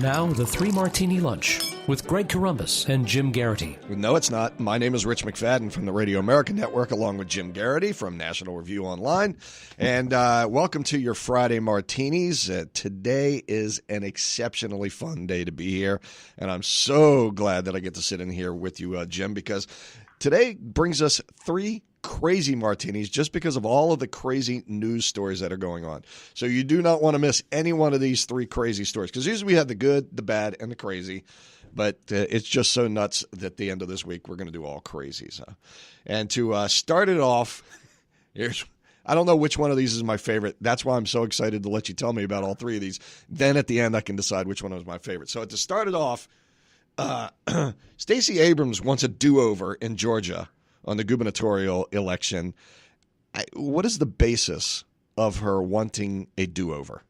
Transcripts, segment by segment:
Now, the Three Martini Lunch with Greg Corombos and Jim Geraghty. No, it's not. My name is Rich McFadden from the Radio America Network, along with Jim Geraghty from National Review Online. And welcome to your Friday Martinis. Today is an exceptionally fun day to be here, and I'm so glad that I get to sit in here with you, Jim, because today brings us three crazy martinis just because of all of the crazy news stories that are going on. So you do not want to miss any one of these three crazy stories, because usually we have the good, the bad, and the crazy. But it's just so nuts that at the end of this week, we're going to do all crazies. And to start it off, I don't know which one of these is my favorite. That's why I'm so excited to let you tell me about all three of these. Then at the end, I can decide which one was my favorite. So to start it off, Stacey Abrams wants a do-over in Georgia on the gubernatorial election. What is the basis of her wanting a do-over?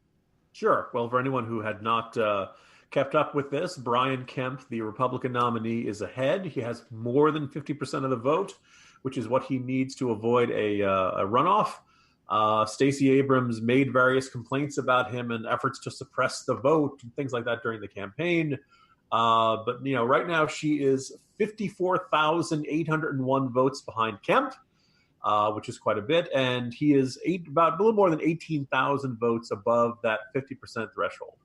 Sure. Well, for anyone who had not kept up with this, Brian Kemp, the Republican nominee, is ahead. He has more than 50% of the vote, which is what he needs to avoid a runoff. Stacey Abrams made various complaints about him and efforts to suppress the vote and things like that during the campaign. But right now she is 54,801 votes behind Kemp, which is quite a bit, and he is about a little more than 18,000 votes above that 50% threshold.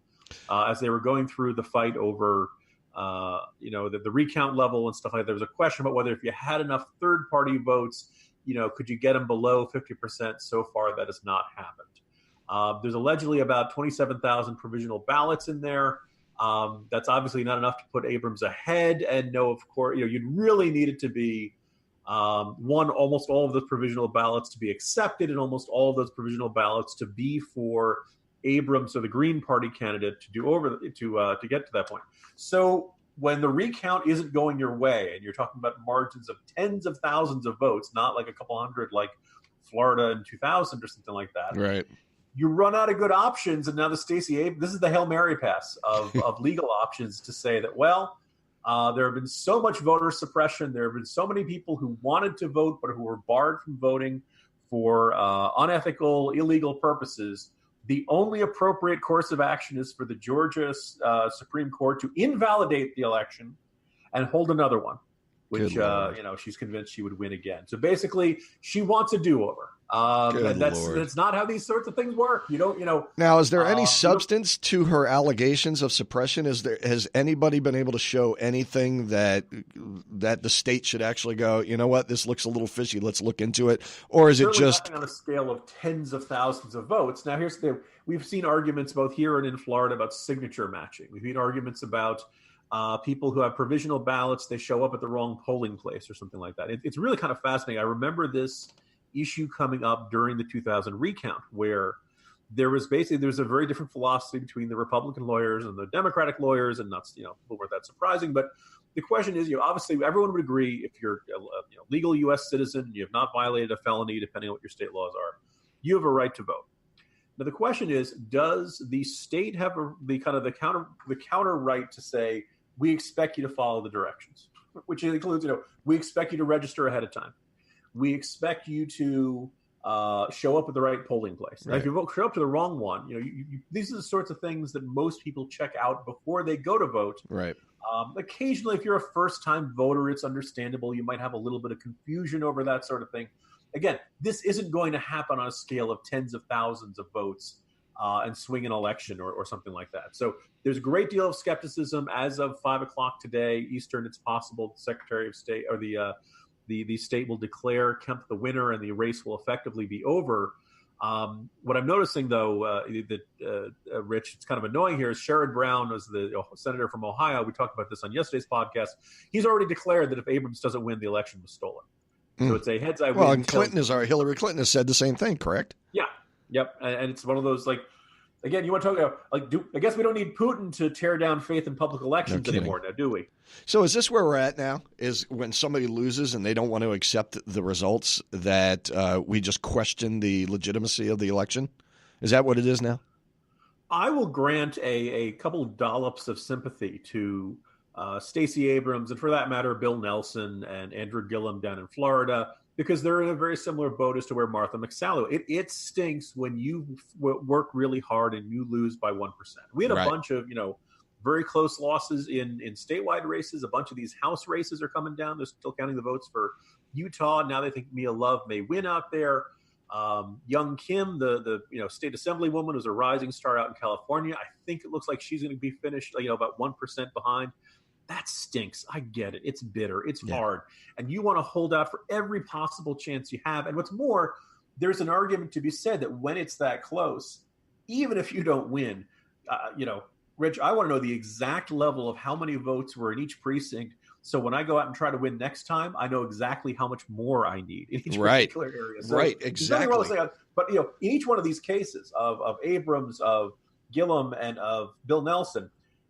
As they were going through the fight over, the recount level and stuff like that, there was a question about whether if you had enough third-party votes, could you get them below 50%? So far, that has not happened. There's allegedly about 27,000 provisional ballots in there. That's obviously not enough to put Abrams ahead. And no, of course, you'd really need it to be almost all of those provisional ballots to be accepted, and almost all of those provisional ballots to be for Abrams or the Green Party candidate to get to that point. So when the recount isn't going your way, and you're talking about margins of tens of thousands of votes, not like a couple hundred like Florida in 2000 or something like that, right? You run out of good options, and now this is the Hail Mary pass of legal options to say that, well, there have been so much voter suppression. There have been so many people who wanted to vote but who were barred from voting for unethical, illegal purposes. The only appropriate course of action is for the Georgia Supreme Court to invalidate the election and hold another one, which she's convinced she would win again. So basically, she wants a do-over. And that's not how these sorts of things work. Now, is there any substance to her allegations of suppression? Has anybody been able to show anything that the state should actually go, you know what, this looks a little fishy, let's look into it? Or is it just on a scale of tens of thousands of votes? Now, here's the thing. We've seen arguments both here and in Florida about signature matching. We've seen arguments about people who have provisional ballots, they show up at the wrong polling place or something like that. It's really kind of fascinating. I remember this issue coming up during the 2000 recount, where there was a very different philosophy between the Republican lawyers and the Democratic lawyers, and not, people weren't that surprising. But the question is, obviously everyone would agree if you're a legal U.S. citizen, you have not violated a felony, depending on what your state laws are, you have a right to vote. Now the question is, does the state have the counter right to say, we expect you to follow the directions, which includes, we expect you to register ahead of time. We expect you to show up at the right polling place. Right. Now, if you show up to the wrong one, these are the sorts of things that most people check out before they go to vote. Right. Occasionally, if you're a first-time voter, it's understandable. You might have a little bit of confusion over that sort of thing. Again, this isn't going to happen on a scale of tens of thousands of votes and swing an election or something like that. So there's a great deal of skepticism. As of 5 o'clock today, Eastern, it's possible the Secretary of State or the state will declare Kemp the winner and the race will effectively be over. What I'm noticing, though, Rich, it's kind of annoying here, is Sherrod Brown, as the senator from Ohio. We talked about this on yesterday's podcast. He's already declared that if Abrams doesn't win, the election was stolen. So it's a heads-I win. Well, and Hillary Clinton has said the same thing, correct? Yeah. Yep. And it's one of those, again, you want to talk about, I guess we don't need Putin to tear down faith in public elections anymore now, do we? So is this where we're at now? Is when somebody loses and they don't want to accept the results, that we just question the legitimacy of the election? Is that what it is now? I will grant a couple of dollops of sympathy to Stacey Abrams, and for that matter, Bill Nelson and Andrew Gillum down in Florida, because they're in a very similar boat as to where Martha McSally. It stinks when you work really hard and you lose by 1%. We had a bunch of, very close losses in statewide races. A bunch of these House races are coming down. They're still counting the votes for Utah. Now they think Mia Love may win out there. Young Kim, the state assemblywoman, who's a rising star out in California. I think it looks like she's going to be finished, about 1% behind. That stinks. I get it. It's bitter. It's hard. And you want to hold out for every possible chance you have. And what's more, there's an argument to be said that when it's that close, even if you don't win, Rich, I want to know the exact level of how many votes were in each precinct. So when I go out and try to win next time, I know exactly how much more I need in each particular area. So exactly. But in each one of these cases of Abrams, of Gillum, and of Bill Nelson,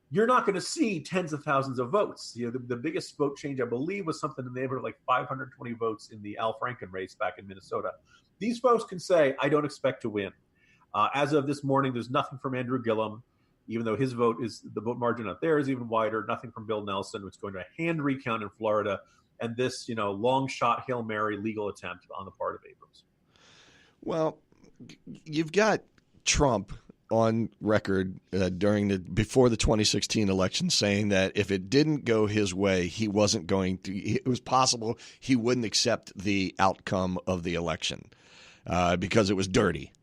you're not going to see tens of thousands of votes. The biggest vote change, I believe, was something in the neighborhood of like 520 votes in the Al Franken race back in Minnesota. These folks can say, I don't expect to win. As of this morning, there's nothing from Andrew Gillum, even though his vote margin out there is even wider. Nothing from Bill Nelson, which is going to a hand recount in Florida, and this, long shot Hail Mary legal attempt on the part of Abrams. Well, you've got Trump on record before the 2016 election saying that if it didn't go his way, he wasn't going to. It was possible he wouldn't accept the outcome of the election because it was dirty.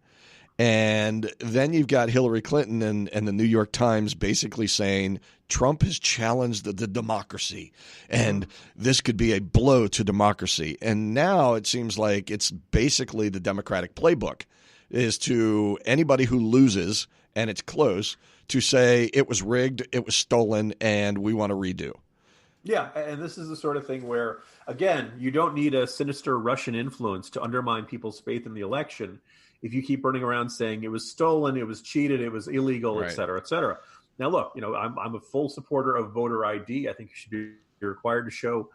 And then you've got Hillary Clinton and the New York Times basically saying Trump has challenged the democracy, and this could be a blow to democracy. And now it seems like it's basically the Democratic playbook is to anybody who loses and it's close to say it was rigged, it was stolen, and we want to redo. Yeah, and this is the sort of thing where, again, you don't need a sinister Russian influence to undermine people's faith in the election if you keep running around saying it was stolen, it was cheated, it was illegal, et cetera, et cetera. Now, look, I'm a full supporter of voter ID. I think you should be required to show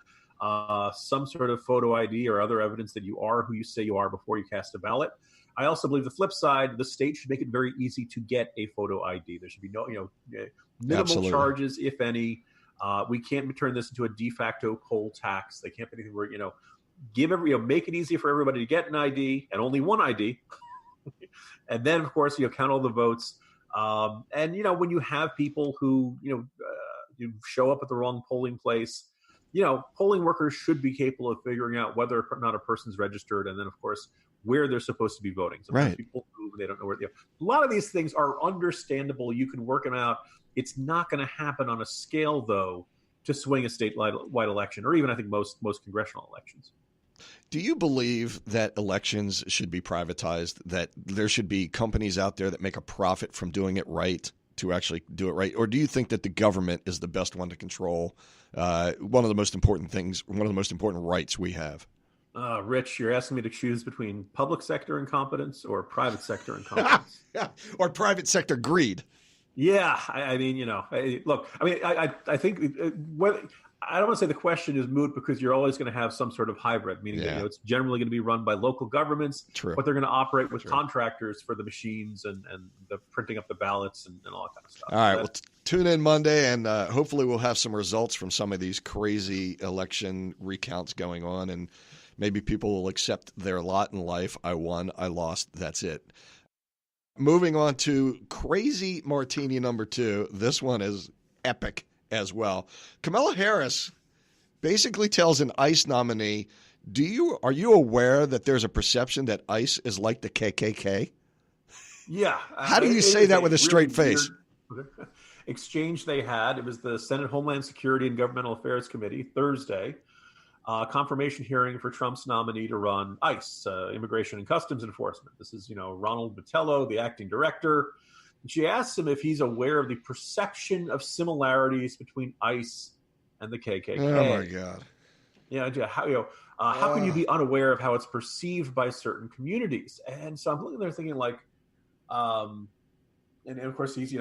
some sort of photo ID or other evidence that you are who you say you are before you cast a ballot. I also believe the flip side, the state should make it very easy to get a photo ID. There should be no, minimal charges, if any. We can't turn this into a de facto poll tax. They can't be anything where, make it easy for everybody to get an ID and only one ID. And then, of course, count all the votes. And when you have people who, you show up at the wrong polling place, polling workers should be capable of figuring out whether or not a person's registered. And then, of course, where they're supposed to be voting. Sometimes people move and they don't know where. A lot of these things are understandable. You can work them out. It's not going to happen on a scale, though, to swing a statewide election, or even I think most congressional elections. Do you believe that elections should be privatized, that there should be companies out there that make a profit from doing it right to actually do it right? Or do you think that the government is the best one to control one of the most important rights we have? Rich, you're asking me to choose between public sector incompetence or private sector incompetence. Or private sector greed. Yeah, I think I don't want to say the question is moot because you're always going to have some sort of hybrid, meaning that it's generally going to be run by local governments, but they're going to operate with contractors for the machines and the printing up the ballots and all that kind of stuff. All right, tune in Monday, and hopefully we'll have some results from some of these crazy election recounts going on, and maybe people will accept their lot in life. I won, I lost, that's it. Moving on to crazy martini number 2. This one is epic as well. Kamala Harris basically tells an ICE nominee, are you aware that there's a perception that ICE is like the KKK? Yeah. How do you say that with a straight face? Exchange they had. It was the Senate Homeland Security and Governmental Affairs Committee, Thursday. Confirmation hearing for Trump's nominee to run ICE, Immigration and Customs Enforcement. This is, Ronald Botello, the acting director. And she asks him if he's aware of the perception of similarities between ICE and the KKK. Oh, my God. Yeah, how can you be unaware of how it's perceived by certain communities? And so I'm looking there thinking like, and of course he's,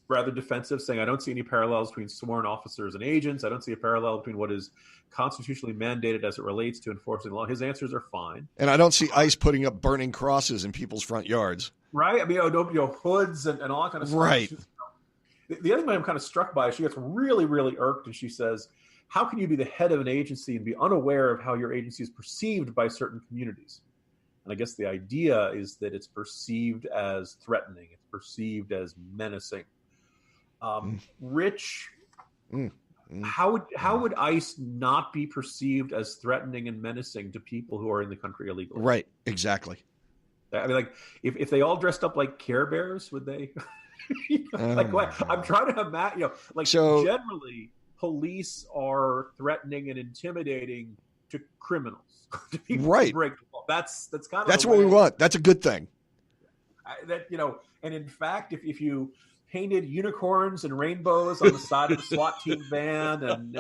rather defensive, saying, I don't see any parallels between sworn officers and agents. I don't see a parallel between what is constitutionally mandated as it relates to enforcing the law. His answers are fine. And I don't see ICE putting up burning crosses in people's front yards. Right? I mean, hoods and all that kind of stuff. Right. The other thing I'm kind of struck by, she gets really, really irked, and she says, how can you be the head of an agency and be unaware of how your agency is perceived by certain communities? And I guess the idea is that it's perceived as threatening. It's perceived as menacing. Rich, Mm. how would ICE not be perceived as threatening and menacing to people who are in the country illegally? Right. Exactly. I mean, like, if they all dressed up like Care Bears, would they? Like, what? I'm trying to imagine. Like, So, generally, police are threatening and intimidating to criminals, to people who break the law. That's kind of what we want. That's a good thing. And in fact, if you painted unicorns and rainbows on the side of the SWAT team van, and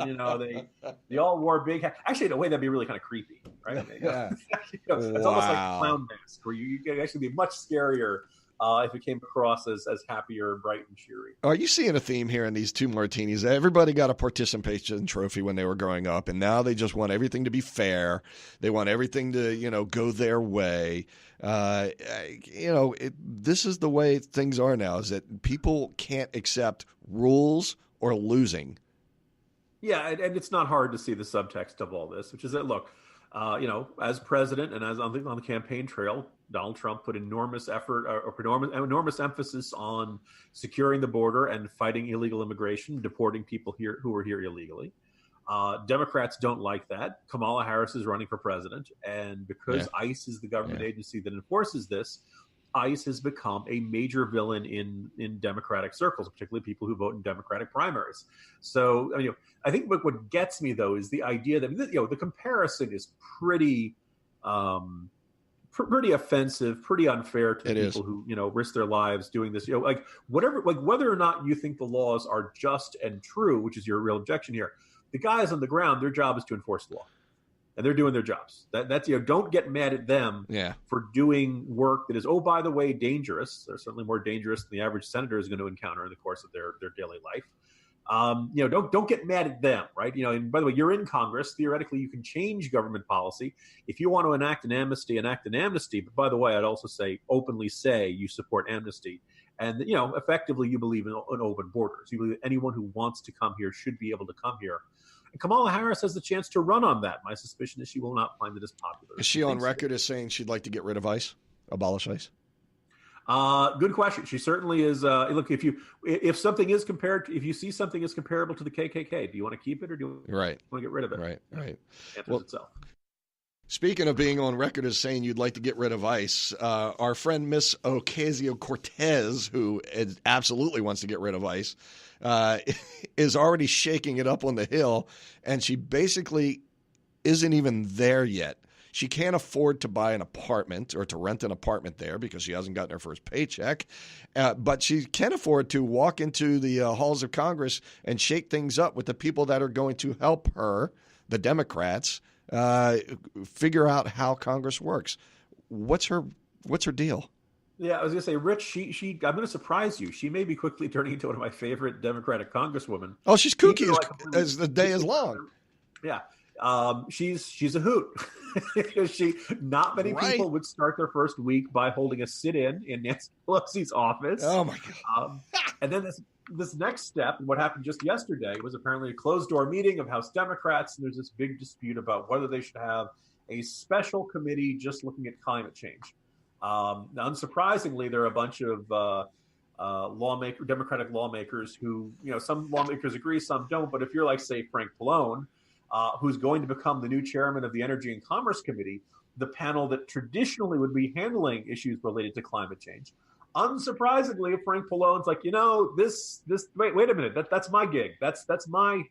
they all wore big hats. Actually, in a way, that'd be really kind of creepy, right? Yeah. It's almost like a clown mask, where you could actually be much scarier if it came across as happier, bright, and cheery. Are you seeing a theme here in these two martinis? Everybody got a participation trophy when they were growing up, and now they just want everything to be fair. They want everything to, go their way. This is the way things are now, is that people can't accept rules or losing. Yeah, and it's not hard to see the subtext of all this, which is that, look, as president and as on the campaign trail, Donald Trump put enormous effort or enormous emphasis on securing the border and fighting illegal immigration, deporting people here who are here illegally. Democrats don't like that. Kamala Harris is running for president, and because ICE is the government agency that enforces this, ICE has become a major villain in Democratic circles, particularly people who vote in Democratic primaries. So, I think what gets me, though, is the idea that the comparison is pretty offensive, pretty unfair to people who risk their lives doing this. Whether or not you think the laws are just and true, which is your real objection here, the guys on the ground, their job is to enforce the law. And they're doing their jobs. That's don't get mad at them for doing work that is, by the way, dangerous. They're certainly more dangerous than the average senator is going to encounter in the course of their daily life. Don't get mad at them, right? And by the way, you're in Congress. Theoretically, you can change government policy. If you want to enact an amnesty. But by the way, I'd also openly say you support amnesty. And, effectively, you believe in open borders. You believe that anyone who wants to come here should be able to come here. And Kamala Harris has the chance to run on that. My suspicion is she will not find it as popular. Is she on record as saying she'd like to get rid of ICE, abolish ICE? Good question. She certainly is. Look, if you see something as comparable to the KKK, do you want to keep it or do you want to get rid of it? Right. Answers itself. Speaking of being on record as saying you'd like to get rid of ICE, our friend Miss Ocasio-Cortez, who absolutely wants to get rid of ICE, is already shaking it up on the Hill, and she basically isn't even there yet. She can't afford to buy an apartment or to rent an apartment there because she hasn't gotten her first paycheck, but she can afford to walk into the halls of Congress and shake things up with the people that are going to help her, the Democrats, figure out how Congress works. What's her deal? Yeah, I was going to say, Rich, I'm going to surprise you. She may be quickly turning into one of my favorite Democratic congresswomen. Oh, she's kooky as the day is long. Yeah. She's a hoot. Not many people would start their first week by holding a sit-in in Nancy Pelosi's office. Oh, my God. And then this next step, what happened just yesterday, was apparently a closed-door meeting of House Democrats, and there's this big dispute about whether they should have a special committee just looking at climate change. Unsurprisingly, there are a bunch of Democratic lawmakers who, some lawmakers agree, some don't. But if you're like, say, Frank Pallone, who's going to become the new chairman of the Energy and Commerce Committee, the panel that traditionally would be handling issues related to climate change, unsurprisingly, Frank Pallone's like, wait a minute, that's my gig. That's my,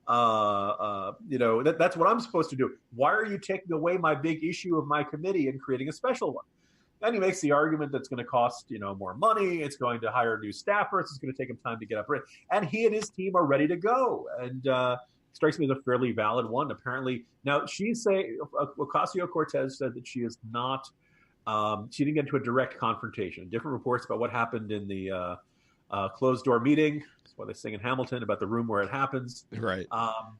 that's what I'm supposed to do. Why are you taking away my big issue of my committee and creating a special one? Then he makes the argument that's going to cost, more money. It's going to hire new staffers. It's going to take him time to get up. And he and his team are ready to go. And strikes me as a fairly valid one. Apparently, now Ocasio-Cortez said that she is not, she didn't get into a direct confrontation. Different reports about what happened in the closed door meeting. That's why they sing in Hamilton about the room where it happens. Right.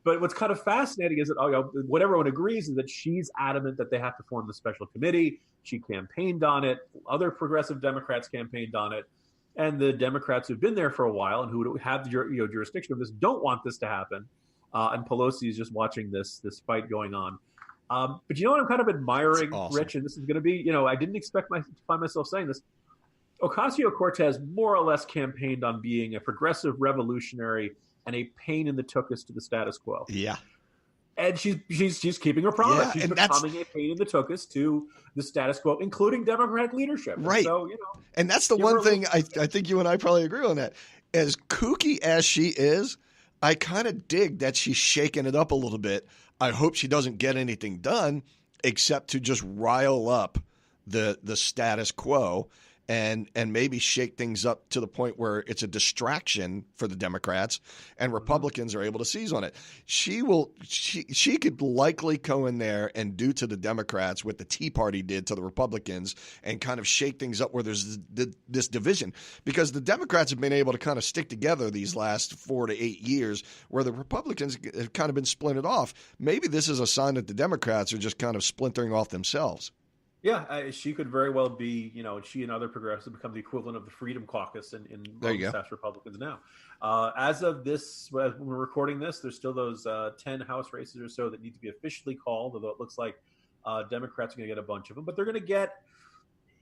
But what's kind of fascinating is that what everyone agrees is that she's adamant that they have to form the special committee. She campaigned on it. Other progressive Democrats campaigned on it. And the Democrats who've been there for a while and who have the jurisdiction of this don't want this to happen. And Pelosi is just watching this fight going on. But what I'm kind of admiring, awesome. Rich, and this is going to be, I didn't expect to find myself saying this. Ocasio-Cortez more or less campaigned on being a progressive revolutionary and a pain in the tuchus to the status quo. Yeah. And she's keeping her promise. Yeah, she's and becoming a pain in the tuchus to the status quo, including Democratic leadership. Right. So, and that's the one thing I think you and I probably agree on that. As kooky as she is, I kind of dig that she's shaking it up a little bit. I hope she doesn't get anything done except to just rile up the status quo and maybe shake things up to the point where it's a distraction for the Democrats and Republicans are able to seize on it. She could likely go in there and do to the Democrats what the Tea Party did to the Republicans and kind of shake things up where there's this division, because the Democrats have been able to kind of stick together these last 4 to 8 years where the Republicans have kind of been splintered off. Maybe this is a sign that the Democrats are just kind of splintering off themselves. Yeah, she could very well be, she and other progressives become the equivalent of the Freedom Caucus in South Republicans now. As of this, when we're recording this, there's still those 10 House races or so that need to be officially called, although it looks like Democrats are going to get a bunch of them. But they're going to get,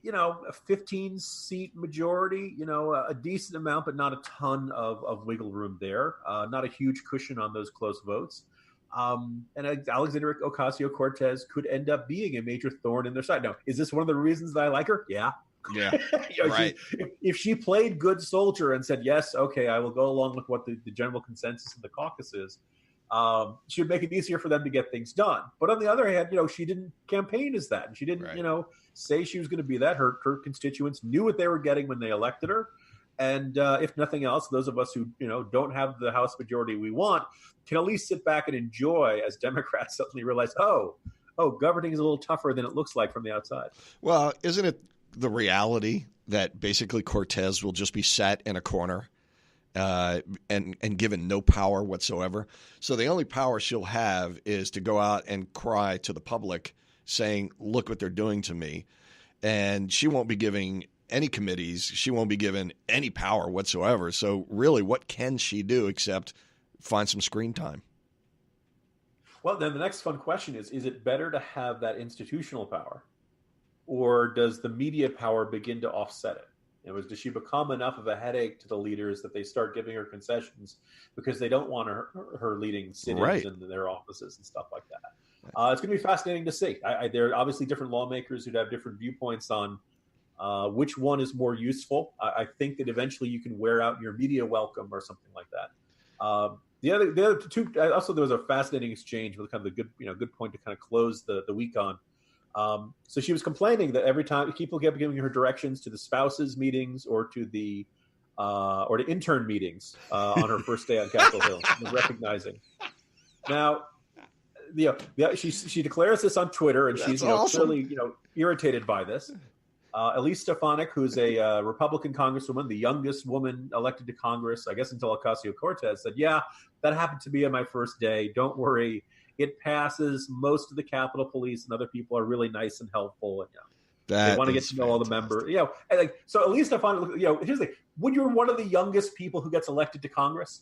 a 15-seat majority, a decent amount, but not a ton of wiggle room there. Not a huge cushion on those close votes. And Alexandria Ocasio-Cortez could end up being a major thorn in their side. Now, is this one of the reasons that I like her? Yeah. Yeah. Right. If she played good soldier and said, yes, okay, I will go along with what the general consensus of the caucus is, she would make it easier for them to get things done. But on the other hand, she didn't campaign as that. And she didn't, say she was going to be that. Her constituents knew what they were getting when they elected her. And if nothing else, those of us who, don't have the House majority we want can at least sit back and enjoy as Democrats suddenly realize, oh, governing is a little tougher than it looks like from the outside. Well, isn't it the reality that basically Cortez will just be sat in a corner and given no power whatsoever? So the only power she'll have is to go out and cry to the public saying, look what they're doing to me. And she won't be giving any committees. She won't be given any power whatsoever. So really, what can she do except find some screen time? Well, then the next fun question is it better to have that institutional power, or does the media power begin to offset it? Does she become enough of a headache to the leaders that they start giving her concessions because they don't want her leading sit-ins in their offices and stuff like that? It's going to be fascinating to see. There are obviously different lawmakers who'd have different viewpoints on which one is more useful. I think that eventually you can wear out your media welcome or something like that. The other two, also there was a fascinating exchange with kind of the good point to kind of close the week on. So she was complaining that every time people kept giving her directions to the spouses meetings or to the intern meetings on her first day on Capitol Hill, recognizing. Now, she declares this on Twitter, and she's awesome. clearly irritated by this. Elise Stefanik, who's a Republican congresswoman, the youngest woman elected to Congress, I guess until Ocasio-Cortez, said, yeah, that happened to me on my first day. Don't worry. It passes. Most of the Capitol Police and other people are really nice and helpful. And, they want to get to know all the members. So Elise Stefanik, here's the thing. When you're one of the youngest people who gets elected to Congress,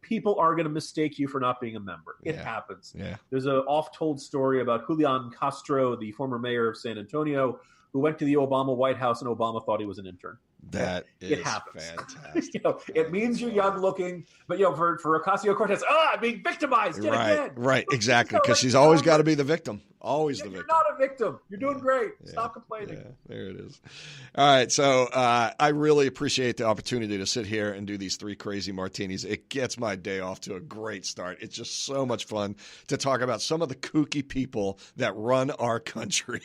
people are going to mistake you for not being a member. It happens. Yeah. There's an oft-told story about Julian Castro, the former mayor of San Antonio, who went to the Obama White House and Obama thought he was an intern. It happens. Fantastic. It means you're young looking, but for Ocasio-Cortez, I'm being victimized. Right, exactly, because she's always got to be the victim. Always the victim. You're not a victim. You're doing great. Stop complaining. Yeah, there it is. All right, so I really appreciate the opportunity to sit here and do these three crazy martinis. It gets my day off to a great start. It's just so much fun to talk about some of the kooky people that run our country.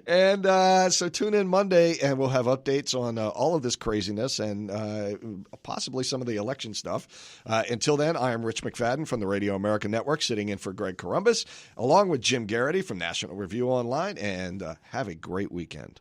And so tune in Monday, and we'll have updates on all of this craziness and possibly some of the election stuff. Until then, I am Rich McFadden from the Radio American Network, sitting in for Greg Corombos, along with Jim Geraghty from National Review Online, and have a great weekend.